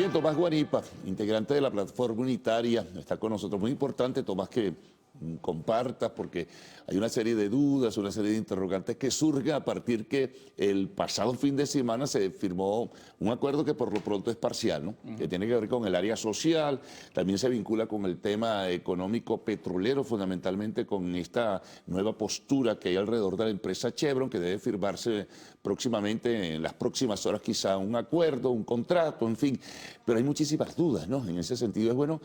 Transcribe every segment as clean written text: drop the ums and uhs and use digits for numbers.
Bien, Tomás Guanipa, integrante de la Plataforma Unitaria, está con nosotros. Muy importante, Tomás, que compartas, porque hay una serie de dudas, una serie de interrogantes que surgen a partir que el pasado fin de semana se firmó un acuerdo que por lo pronto es parcial, ¿no? Que tiene que ver con el área social, también se vincula con el tema económico petrolero, fundamentalmente con esta nueva postura que hay alrededor de la empresa Chevron, que debe firmarse próximamente, en las próximas horas quizá, un acuerdo, un contrato, en fin, pero hay muchísimas dudas, ¿no? En ese sentido es bueno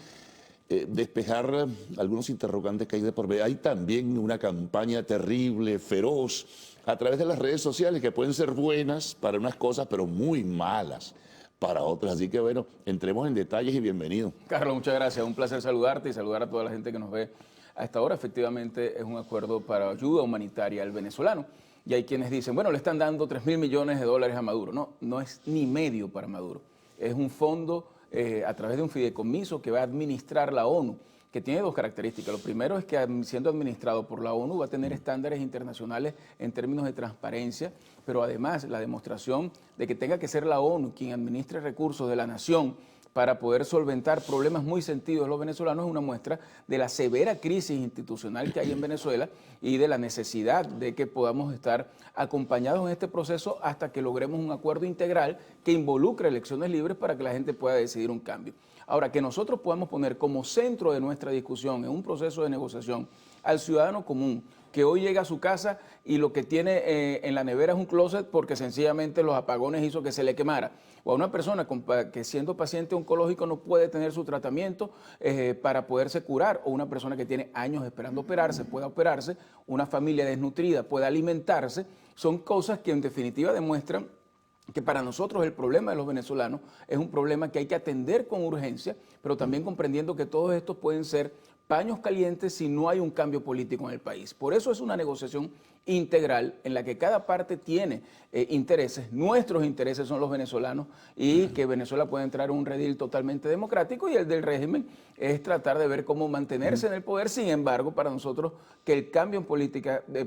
despejar algunos interrogantes que hay de por medio. Hay también una campaña terrible, feroz, a través de las redes sociales, que pueden ser buenas para unas cosas, pero muy malas para otras. Así que bueno, entremos en detalles y bienvenido. Carlos, muchas gracias. Un placer saludarte y saludar a toda la gente que nos ve a esta hora. Efectivamente, es un acuerdo para ayuda humanitaria al venezolano. Y hay quienes dicen, bueno, le están dando 3.000 millones de dólares a Maduro. No, no es ni medio para Maduro. Es un fondo a través de un fideicomiso que va a administrar la ONU, que tiene dos características. Lo primero es que siendo administrado por la ONU va a tener estándares internacionales en términos de transparencia, pero además la demostración de que tenga que ser la ONU quien administre recursos de la nación para poder solventar problemas muy sentidos de los venezolanos es una muestra de la severa crisis institucional que hay en Venezuela y de la necesidad de que podamos estar acompañados en este proceso hasta que logremos un acuerdo integral que involucre elecciones libres para que la gente pueda decidir un cambio. Ahora, que nosotros podamos poner como centro de nuestra discusión en un proceso de negociación al ciudadano común, que hoy llega a su casa y lo que tiene en la nevera es un closet porque sencillamente los apagones hizo que se le quemara, o a una persona que siendo paciente oncológico no puede tener su tratamiento para poderse curar, o una persona que tiene años esperando operarse, pueda operarse, una familia desnutrida pueda alimentarse, son cosas que en definitiva demuestran que para nosotros el problema de los venezolanos es un problema que hay que atender con urgencia, pero también comprendiendo que todos estos pueden ser paños calientes si no hay un cambio político en el país. Por eso es una negociación integral en la que cada parte tiene intereses. Nuestros intereses son los venezolanos y que Venezuela pueda entrar en un redil totalmente democrático, y el del régimen es tratar de ver cómo mantenerse en el poder. Sin embargo, para nosotros que el cambio en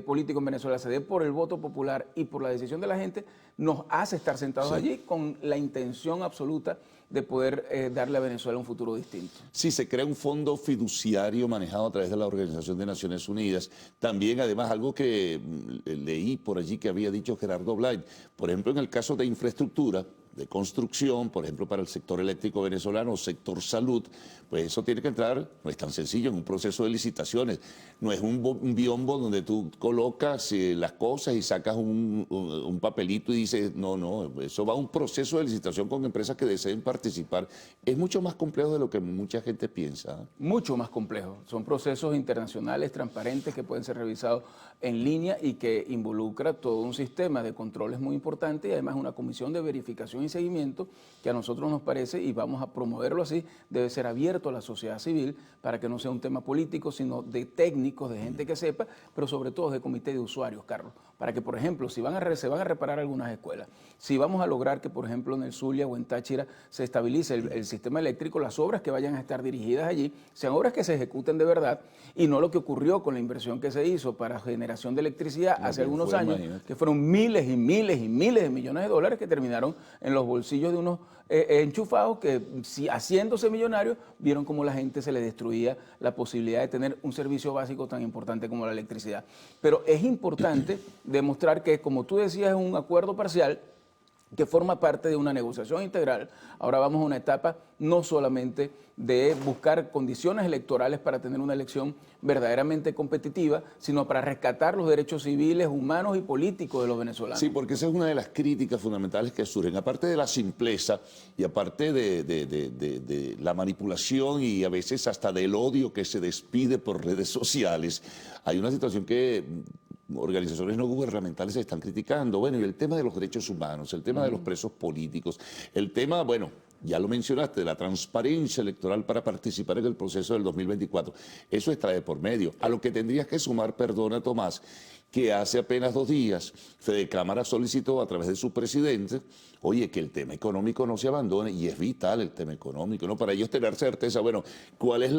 político en Venezuela se dé por el voto popular y por la decisión de la gente, nos hace estar sentados allí con la intención absoluta de poder darle a Venezuela un futuro distinto. Sí, se crea un fondo fiduciario manejado a través de la Organización de Naciones Unidas. También, además, algo que leí por allí que había dicho Gerardo Blay, por ejemplo, en el caso de infraestructura, de construcción, por ejemplo, para el sector eléctrico venezolano o sector salud, pues eso tiene que entrar, no es tan sencillo, en un proceso de licitaciones. No es un biombo donde tú colocas las cosas y sacas un papelito y dices, no, eso va a un proceso de licitación con empresas que deseen participar. Es mucho más complejo de lo que mucha gente piensa. Mucho más complejo. Son procesos internacionales transparentes que pueden ser revisados en línea y que involucra todo un sistema de controles muy importante y además una comisión de verificación y seguimiento que a nosotros nos parece, y vamos a promoverlo así, debe ser abierto a la sociedad civil para que no sea un tema político, sino de técnicos, de gente que sepa, pero sobre todo de comité de usuarios, Carlos, para que, por ejemplo, si se van a reparar algunas escuelas, si vamos a lograr que, por ejemplo, en el Zulia o en Táchira se estabilice el sistema eléctrico, las obras que vayan a estar dirigidas allí sean obras que se ejecuten de verdad y no lo que ocurrió con la inversión que se hizo para generación de electricidad hace algunos años, que fueron miles y miles y miles de millones de dólares que terminaron en los bolsillos de unos enchufados que, si haciéndose millonarios, vieron cómo la gente se le destruía la posibilidad de tener un servicio básico tan importante como la electricidad. Pero es importante demostrar que, como tú decías, es un acuerdo parcial que forma parte de una negociación integral. Ahora vamos a una etapa no solamente de buscar condiciones electorales para tener una elección verdaderamente competitiva, sino para rescatar los derechos civiles, humanos y políticos de los venezolanos. Sí, porque esa es una de las críticas fundamentales que surgen. Aparte de la simpleza y aparte de la manipulación y a veces hasta del odio que se despide por redes sociales, hay una situación que organizaciones no gubernamentales se están criticando. Bueno, y el tema de los derechos humanos, el tema de los presos políticos, el tema, bueno, ya lo mencionaste, de la transparencia electoral para participar en el proceso del 2024. Eso está de por medio. A lo que tendrías que sumar, perdona Tomás, que hace apenas 2 días Fede Cámara solicitó a través de su presidente, oye, que el tema económico no se abandone, y es vital el tema económico, ¿no? Para ellos tener certeza, bueno, ¿cuáles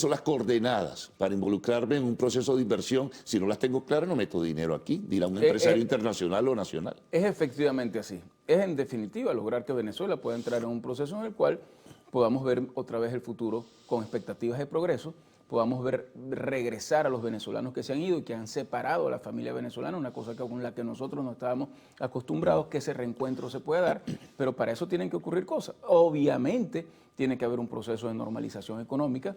son las coordenadas para involucrarme en un proceso de inversión? Si no las tengo claras, no meto dinero aquí, dirá un empresario internacional o nacional. Es efectivamente así. Es en definitiva lograr que Venezuela pueda entrar en un proceso en el cual podamos ver otra vez el futuro con expectativas de progreso, podamos ver regresar a los venezolanos que se han ido y que han separado a la familia venezolana, una cosa con la que nosotros no estábamos acostumbrados, que ese reencuentro se pueda dar, pero para eso tienen que ocurrir cosas. Obviamente tiene que haber un proceso de normalización económica,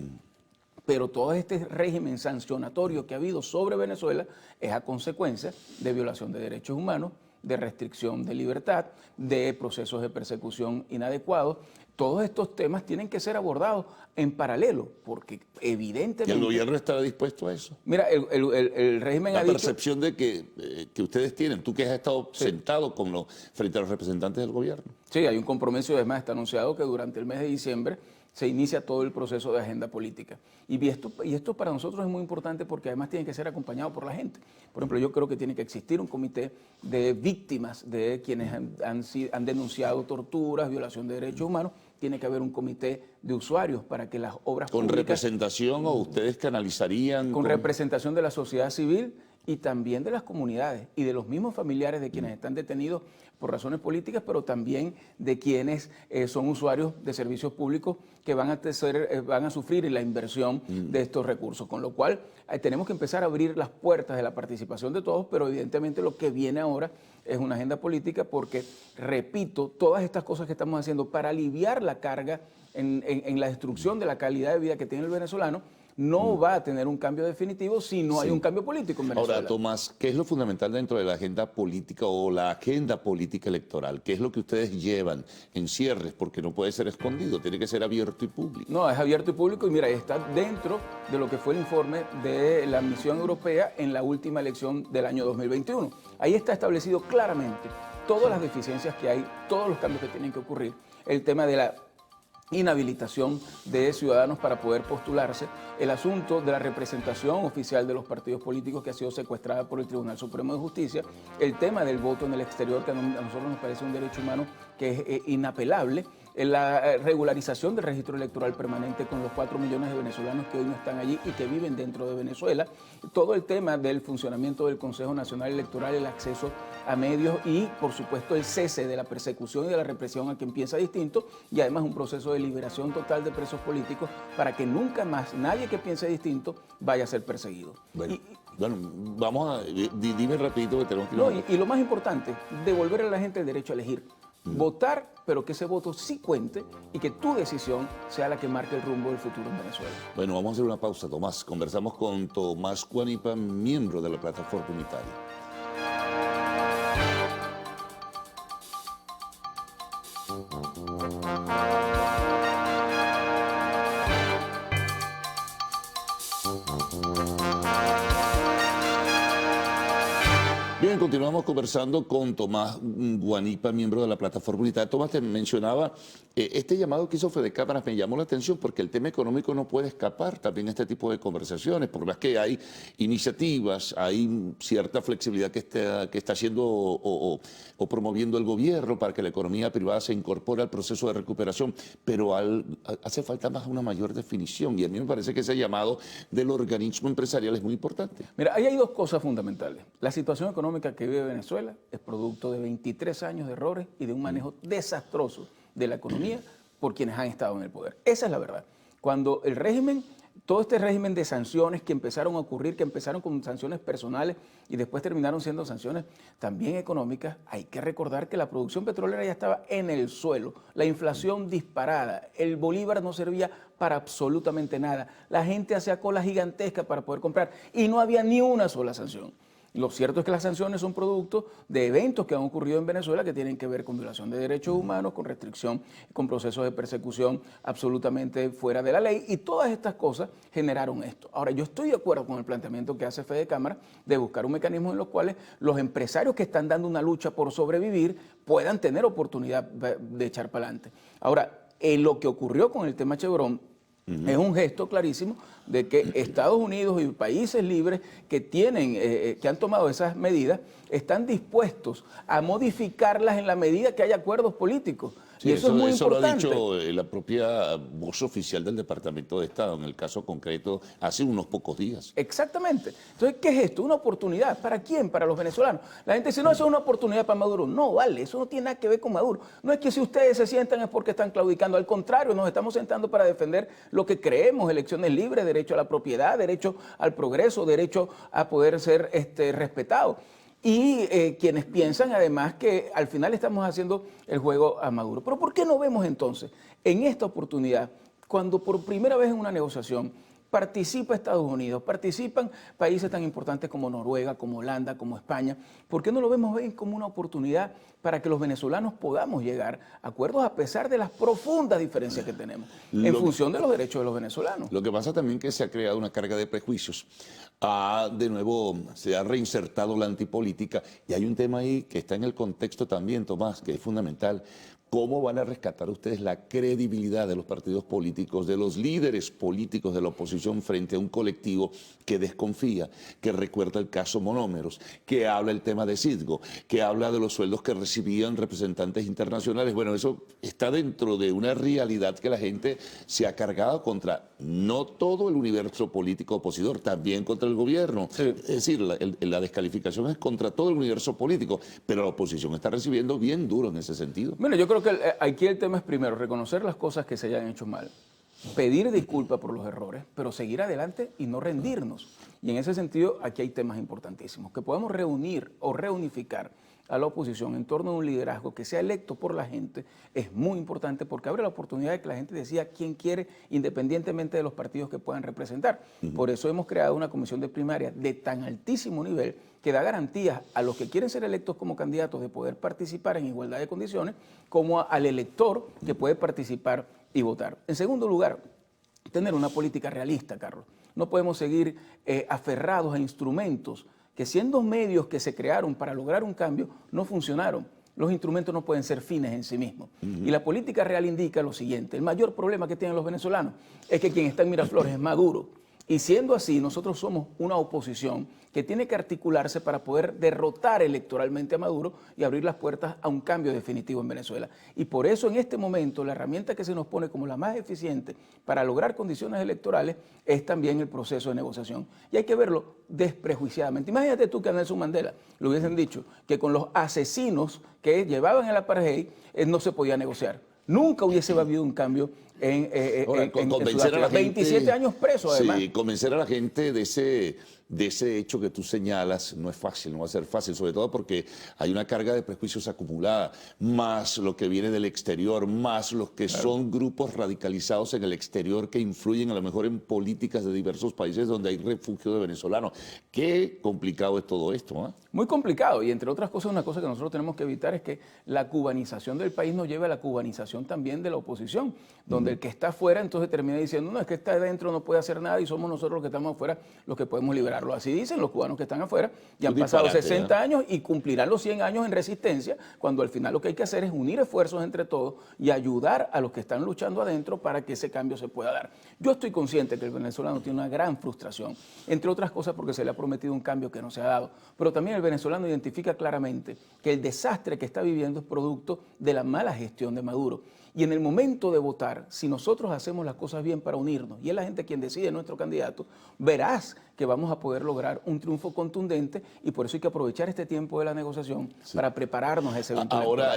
pero todo este régimen sancionatorio que ha habido sobre Venezuela es a consecuencia de violación de derechos humanos, de restricción de libertad, de procesos de persecución inadecuados. Todos estos temas tienen que ser abordados en paralelo, porque evidentemente... ¿Y el gobierno estará dispuesto a eso? Mira, el régimen ha dicho... La percepción de que ustedes tienen, tú que has estado sentado frente a los representantes del gobierno. Sí, hay un compromiso, además está anunciado que durante el mes de diciembre se inicia todo el proceso de agenda política. Y esto para nosotros es muy importante porque además tiene que ser acompañado por la gente. Por ejemplo, yo creo que tiene que existir un comité de víctimas de quienes han denunciado torturas, violación de derechos humanos. Tiene que haber un comité de usuarios para que las obras ¿Con públicas... representación o ustedes canalizarían? Con representación de la sociedad civil y también de las comunidades y de los mismos familiares de quienes están detenidos por razones políticas, pero también de quienes son usuarios de servicios públicos que van a sufrir la inversión de estos recursos. Con lo cual tenemos que empezar a abrir las puertas de la participación de todos, pero evidentemente lo que viene ahora es una agenda política porque, repito, todas estas cosas que estamos haciendo para aliviar la carga en la destrucción de la calidad de vida que tiene el venezolano, no va a tener un cambio definitivo si no hay un cambio político en Venezuela. Ahora, Tomás, ¿qué es lo fundamental dentro de la agenda política o la agenda política electoral? ¿Qué es lo que ustedes llevan en cierres? Porque no puede ser escondido, tiene que ser abierto y público. No, es abierto y público y mira, está dentro de lo que fue el informe de la misión europea en la última elección del año 2021. Ahí está establecido claramente todas las deficiencias que hay, todos los cambios que tienen que ocurrir, el tema de la inhabilitación de ciudadanos para poder postularse, el asunto de la representación oficial de los partidos políticos que ha sido secuestrada por el Tribunal Supremo de Justicia, el tema del voto en el exterior, que a nosotros nos parece un derecho humano que es inapelable, la regularización del registro electoral permanente con los 4 millones de venezolanos que hoy no están allí y que viven dentro de Venezuela, todo el tema del funcionamiento del Consejo Nacional Electoral, el acceso a medios y, por supuesto, el cese de la persecución y de la represión a quien piensa distinto y además un proceso de liberación total de presos políticos para que nunca más nadie que piense distinto vaya a ser perseguido. Bueno, vamos a... Dime rapidito que tenemos que... No, y lo más importante, devolver a la gente el derecho a elegir. Votar, pero que ese voto sí cuente y que tu decisión sea la que marque el rumbo del futuro en Venezuela. Bueno, vamos a hacer una pausa, Tomás. Conversamos con Tomás Guanipa, miembro de la Plataforma Unitaria. Bien, continuamos conversando con Tomás Guanipa, miembro de la Plataforma Unitaria. Tomás, te mencionaba, este llamado que hizo Fede Cámara me llamó la atención porque el tema económico no puede escapar también este tipo de conversaciones, por más que hay iniciativas, hay cierta flexibilidad que está haciendo o promoviendo el gobierno para que la economía privada se incorpore al proceso de recuperación, pero hace falta más una mayor definición y a mí me parece que ese llamado del organismo empresarial es muy importante. Mira, ahí hay dos cosas fundamentales. La situación económica que vive Venezuela es producto de 23 años de errores y de un manejo desastroso de la economía por quienes han estado en el poder. Esa es la verdad. Cuando el régimen, todo este régimen de sanciones que empezaron a ocurrir, que empezaron con sanciones personales y después terminaron siendo sanciones también económicas, hay que recordar que la producción petrolera ya estaba en el suelo, la inflación disparada, el bolívar no servía para absolutamente nada, la gente hacía colas gigantescas para poder comprar y no había ni una sola sanción. Lo cierto es que las sanciones son producto de eventos que han ocurrido en Venezuela que tienen que ver con violación de derechos humanos, con restricción, con procesos de persecución absolutamente fuera de la ley y todas estas cosas generaron esto. Ahora, yo estoy de acuerdo con el planteamiento que hace Fede Cámara de buscar un mecanismo en los cuales los empresarios que están dando una lucha por sobrevivir puedan tener oportunidad de echar para adelante. Ahora, lo que ocurrió con el tema Chevron es un gesto clarísimo de que Estados Unidos y países libres que tienen, que han tomado esas medidas, están dispuestos a modificarlas en la medida que haya acuerdos políticos. Sí, y eso es muy eso importante. lo ha dicho la propia voz oficial del Departamento de Estado, en el caso concreto, hace unos pocos días. Exactamente. Entonces, ¿qué es esto? Una oportunidad. ¿Para quién? Para los venezolanos. La gente dice, no, eso es una oportunidad para Maduro. No, vale, eso no tiene nada que ver con Maduro. No es que si ustedes se sientan es porque están claudicando. Al contrario, nos estamos sentando para defender lo que creemos, elecciones libres, derecho a la propiedad, derecho al progreso, derecho a poder ser respetados. Y quienes piensan además que al final estamos haciendo el juego a Maduro. Pero ¿por qué no vemos entonces en esta oportunidad, cuando por primera vez en una negociación participa Estados Unidos, participan países tan importantes como Noruega, como Holanda, como España, ¿por qué no lo vemos como una oportunidad para que los venezolanos podamos llegar a acuerdos a pesar de las profundas diferencias que tenemos en función de los derechos de los venezolanos? Lo que pasa también es que se ha creado una carga de prejuicios. De nuevo, se ha reinsertado la antipolítica y hay un tema ahí que está en el contexto también, Tomás, que es fundamental. ¿Cómo van a rescatar ustedes la credibilidad de los partidos políticos, de los líderes políticos de la oposición frente a un colectivo que desconfía, que recuerda el caso Monómeros, que habla el tema de Citgo, que habla de los sueldos que recibían representantes internacionales? Bueno, eso está dentro de una realidad que la gente se ha cargado contra no todo el universo político opositor, también contra el gobierno. Sí. Es decir, la descalificación es contra todo el universo político, pero la oposición está recibiendo bien duro en ese sentido. Bueno, yo creo que aquí el tema es primero reconocer las cosas que se hayan hecho mal, pedir disculpas por los errores, pero seguir adelante y no rendirnos. Y en ese sentido, aquí hay temas importantísimos, que podamos reunir o reunificar a la oposición en torno a un liderazgo que sea electo por la gente, es muy importante porque abre la oportunidad de que la gente decida quién quiere, independientemente de los partidos que puedan representar. Por eso hemos creado una comisión de primaria de tan altísimo nivel que da garantías a los que quieren ser electos como candidatos de poder participar en igualdad de condiciones, como al elector que puede participar y votar. En segundo lugar, tener una política realista, Carlos. No podemos seguir aferrados a instrumentos que, siendo medios que se crearon para lograr un cambio, no funcionaron. Los instrumentos no pueden ser fines en sí mismos. Y la política real indica lo siguiente: el mayor problema que tienen los venezolanos es que quien está en Miraflores es Maduro. Y siendo así, nosotros somos una oposición que tiene que articularse para poder derrotar electoralmente a Maduro y abrir las puertas a un cambio definitivo en Venezuela. Y por eso en este momento la herramienta que se nos pone como la más eficiente para lograr condiciones electorales es también el proceso de negociación. Y hay que verlo desprejuiciadamente. Imagínate tú que a Nelson Mandela le hubiesen dicho que con los asesinos que llevaban el apartheid no se podía negociar. Nunca hubiese habido un cambio en convencer a la gente, 27 años preso, además. Sí, convencer a la gente de ese hecho que tú señalas no es fácil, no va a ser fácil, sobre todo porque hay una carga de prejuicios acumulada, más lo que viene del exterior, más los que son grupos radicalizados en el exterior que influyen a lo mejor en políticas de diversos países donde hay refugio de venezolanos. Qué complicado es todo esto, ¿eh? Muy complicado, y entre otras cosas, una cosa que nosotros tenemos que evitar es que la cubanización del país nos lleve a la cubanización también de la oposición, donde el que está afuera entonces termina diciendo, no, es que está adentro, no puede hacer nada y somos nosotros los que estamos afuera los que podemos liberarlo. Así dicen los cubanos que están afuera y han pasado 60 años y cumplirán los 100 años en resistencia, cuando al final lo que hay que hacer es unir esfuerzos entre todos y ayudar a los que están luchando adentro para que ese cambio se pueda dar. Yo estoy consciente que el venezolano tiene una gran frustración, entre otras cosas porque se le ha prometido un cambio que no se ha dado, pero también el venezolano identifica claramente que el desastre que está viviendo es producto de la mala gestión de Maduro. Y en el momento de votar, si nosotros hacemos las cosas bien para unirnos, y es la gente quien decide nuestro candidato, verás que vamos a poder lograr un triunfo contundente, y por eso hay que aprovechar este tiempo de la negociación para prepararnos a ese evento. Ahora,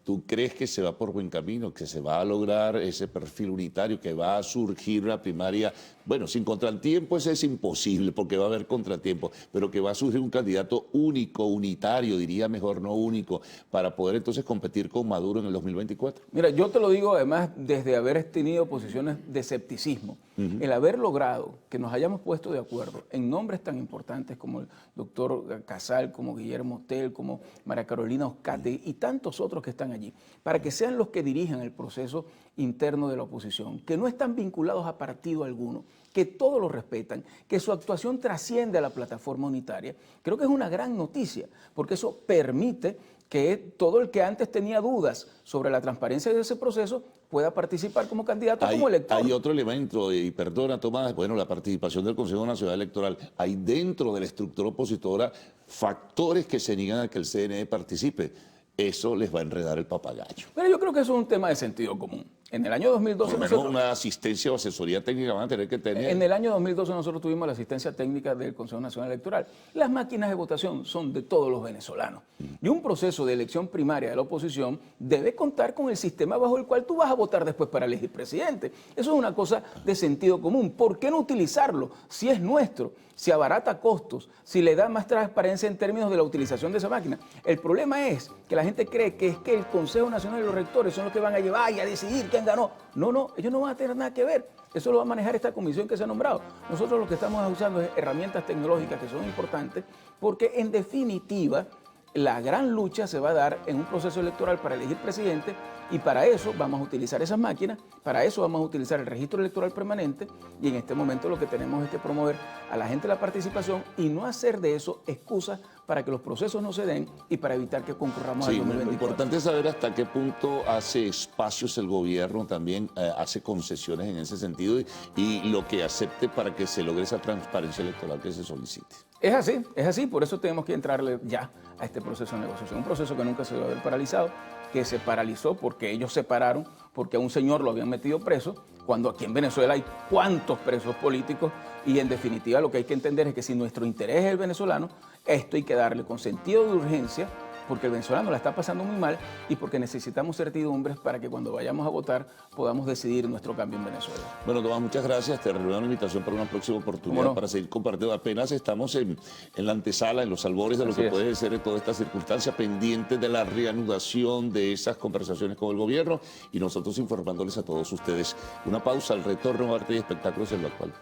¿tú crees que se va por buen camino, que se va a lograr ese perfil unitario, que va a surgir una primaria? Bueno, sin contratiempos es imposible porque va a haber contratiempos, pero que va a surgir un candidato único, unitario, diría mejor no único, para poder entonces competir con Maduro en el 2024? Mira, yo te lo digo además desde haber tenido posiciones de escepticismo. El haber logrado que nos hayamos puesto de acuerdo en nombres tan importantes como el doctor Casal, como Guillermo Tell, como María Carolina Oscate y tantos otros que están allí, para que sean los que dirijan el proceso interno de la oposición, que no están vinculados a partido alguno, que todos lo respetan, que su actuación trasciende a la plataforma unitaria, creo que es una gran noticia, porque eso permite que todo el que antes tenía dudas sobre la transparencia de ese proceso pueda participar como candidato, como elector. Hay otro elemento, y perdona Tomás, bueno, la participación del Consejo Nacional Electoral. Hay dentro de la estructura opositora factores que se niegan a que el CNE participe. Eso les va a enredar el papagayo. Pero yo creo que eso es un tema de sentido común. En el año 2012... Por lo menos una asistencia o asesoría técnica van a tener que tener. En el año 2012 nosotros tuvimos la asistencia técnica del Consejo Nacional Electoral. Las máquinas de votación son de todos los venezolanos. Y un proceso de elección primaria de la oposición debe contar con el sistema bajo el cual tú vas a votar después para elegir presidente. Eso es una cosa de sentido común. ¿Por qué no utilizarlo si es nuestro? Si abarata costos, si le da más transparencia en términos de la utilización de esa máquina. El problema es que la gente cree que es que el Consejo Nacional y los rectores son los que van a llevar y a decidir quién ganó. No, ellos no van a tener nada que ver. Eso lo va a manejar esta comisión que se ha nombrado. Nosotros lo que estamos usando es herramientas tecnológicas que son importantes porque en definitiva la gran lucha se va a dar en un proceso electoral para elegir presidente y para eso vamos a utilizar esas máquinas, para eso vamos a utilizar el registro electoral permanente y en este momento lo que tenemos es que promover a la gente la participación y no hacer de eso excusas para que los procesos no se den y para evitar que concurramos al 2024. Lo importante es saber hasta qué punto hace espacios el gobierno, también hace concesiones en ese sentido y lo que acepte para que se logre esa transparencia electoral que se solicite. Es así, por eso tenemos que entrarle ya a este proceso de negociación, un proceso que nunca se debe haber paralizado, que se paralizó porque ellos se pararon, porque a un señor lo habían metido preso, cuando aquí en Venezuela hay cuantos presos políticos y en definitiva lo que hay que entender es que si nuestro interés es el venezolano, esto hay que darle con sentido de urgencia porque el venezolano la está pasando muy mal y porque necesitamos certidumbres para que cuando vayamos a votar podamos decidir nuestro cambio en Venezuela. Bueno, Tomás, muchas gracias. Te renuevo una invitación para una próxima oportunidad para seguir compartiendo. Apenas estamos en la antesala, en los albores de lo que puede ser toda esta circunstancia, pendientes de la reanudación de esas conversaciones con el gobierno y nosotros informándoles a todos ustedes. Una pausa, al retorno a Arte y Espectáculos en lo actual.